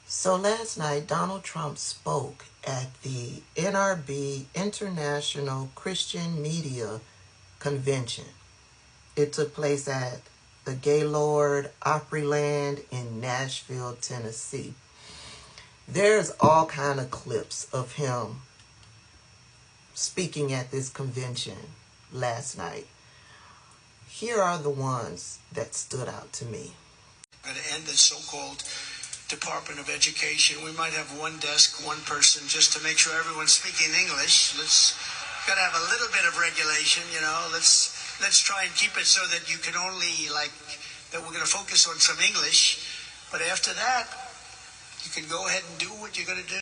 So last night, Donald Trump spoke at the NRB International Christian Media Convention. It took place at the Gaylord Opryland in Nashville, Tennessee. There's all kind of clips of him speaking at this convention last night. Here are the ones that stood out to me. Going to end the so-called Department of Education. We might have one desk, one person, just to make sure everyone's speaking English. Got to have a little bit of regulation, you know. Let's try and keep it so that you can only, that we're going to focus on some English. But after that, you can go ahead and do what you're going to do.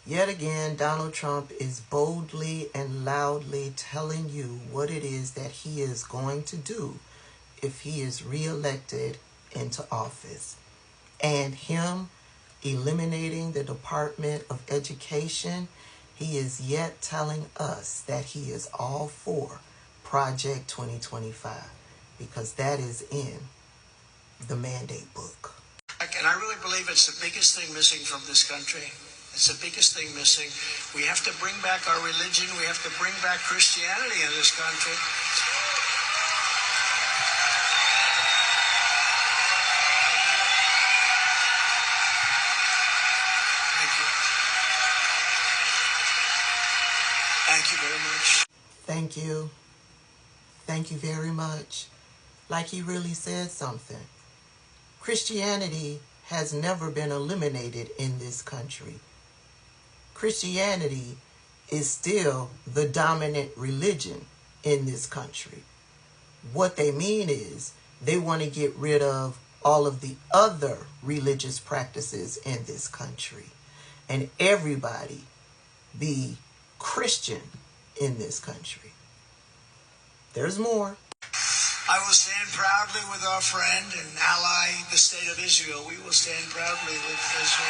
Yet again, Donald Trump is boldly and loudly telling you what it is that he is going to do if he is reelected into office. And him eliminating the Department of Education, he is yet telling us that he is all for Project 2025 because that is in the mandate book. And I really believe it's the biggest thing missing from this country. It's the biggest thing missing. We have to bring back our religion. We have to bring back Christianity in this country. Thank you. Thank you very much. Thank you. Thank you very much. Like he really said something. Christianity has never been eliminated in this country. Christianity is still the dominant religion in this country. What they mean is they want to get rid of all of the other religious practices in this country and everybody be Christian in this country. There's more. I will stand proudly with our friend and ally, the state of Israel. We will stand proudly with Israel.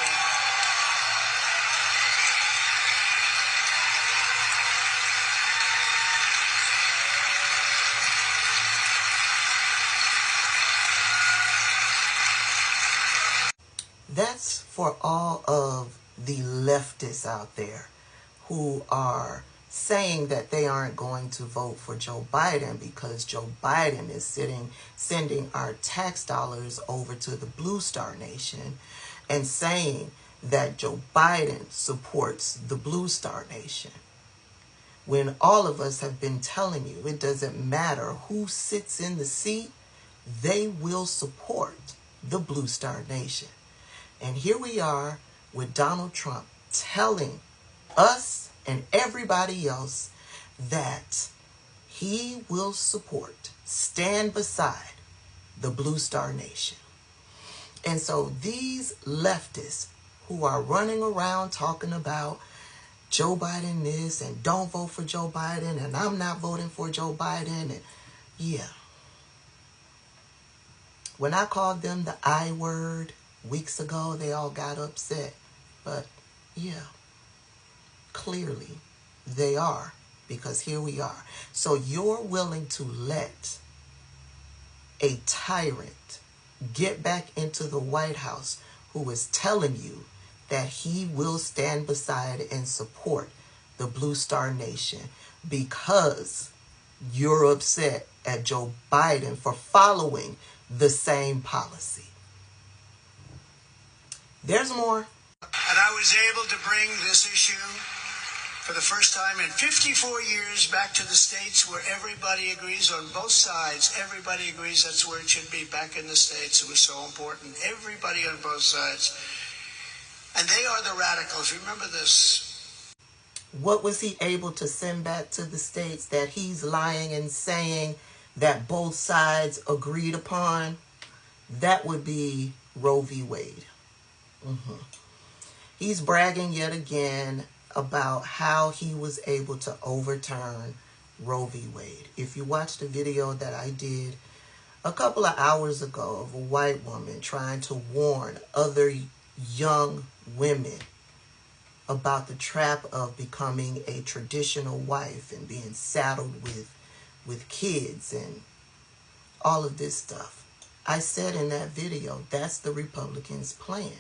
That's for all of the leftists out there who are saying that they aren't going to vote for Joe Biden because Joe Biden is sending our tax dollars over to the Blue Star Nation and saying that Joe Biden supports the Blue Star Nation. When all of us have been telling you it doesn't matter who sits in the seat, they will support the Blue Star Nation. And here we are with Donald Trump telling us and everybody else that he will stand beside the Blue Star Nation. And so these leftists who are running around talking about Joe Biden this and don't vote for Joe Biden and I'm not voting for Joe Biden, and yeah. When I called them the I word weeks ago, they all got upset. But yeah, clearly they are, because here we are. So you're willing to let a tyrant get back into the White House who is telling you that he will stand beside and support the Blue Star Nation because you're upset at Joe Biden for following the same policy. There's more. And I was able to bring this issue for the first time in 54 years back to the states where everybody agrees on both sides. Everybody agrees that's where it should be, back in the states. It was so important. Everybody on both sides. And they are the radicals. Remember this. What was he able to send back to the states that he's lying and saying that both sides agreed upon? That would be Roe v. Wade. He's bragging yet again about how he was able to overturn Roe v. Wade. If you watch the video that I did a couple of hours ago of a white woman trying to warn other young women about the trap of becoming a traditional wife and being saddled with kids and all of this stuff, I said in that video, that's the Republicans' plan.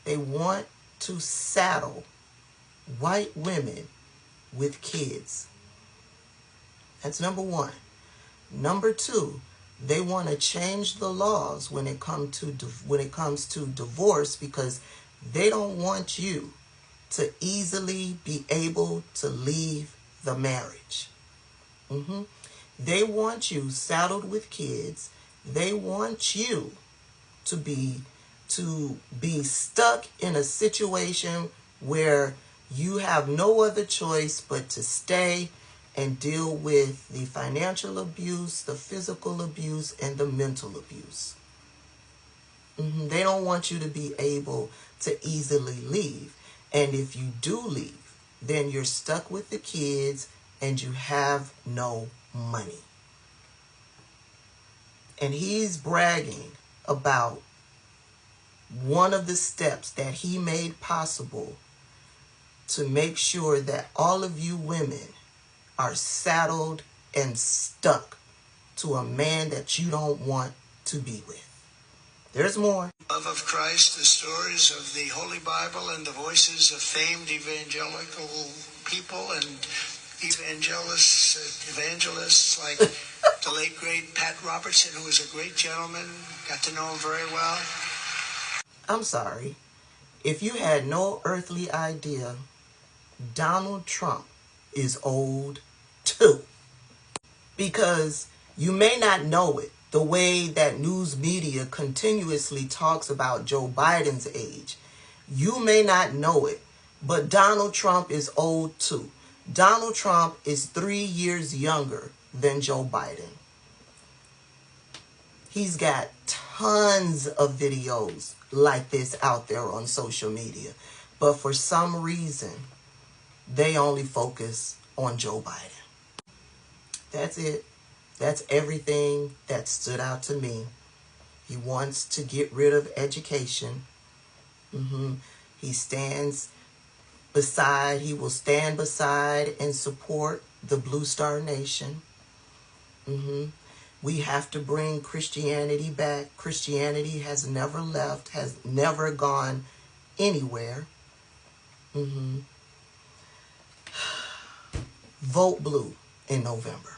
They want to saddle white women with kids. That's number one. Number two, they want to change the laws when it comes to divorce, because they don't want you to easily be able to leave the marriage. They want you saddled with kids. They want you to be stuck in a situation where you have no other choice but to stay and deal with the financial abuse, the physical abuse, and the mental abuse. They don't want you to be able to easily leave. And if you do leave, then you're stuck with the kids and you have no money. And he's bragging about one of the steps that he made possible to make sure that all of you women are saddled and stuck to a man that you don't want to be with. There's more. Love of Christ, the stories of the Holy Bible, and the voices of famed evangelical people and evangelists like the late great Pat Robertson, who was a great gentleman. Got to know him very well. I'm sorry. If you had no earthly idea, Donald Trump is old too. Because you may not know it, the way that news media continuously talks about Joe Biden's age. You may not know it, but Donald Trump is old too. Donald Trump is 3 years younger than Joe Biden. He's got tons of videos like this out there on social media. But for some reason, they only focus on Joe Biden. That's it. That's everything that stood out to me. He wants to get rid of education. He will stand beside and support the Blue Star Nation. We have to bring Christianity back. Christianity has never left, has never gone anywhere. Vote blue in November.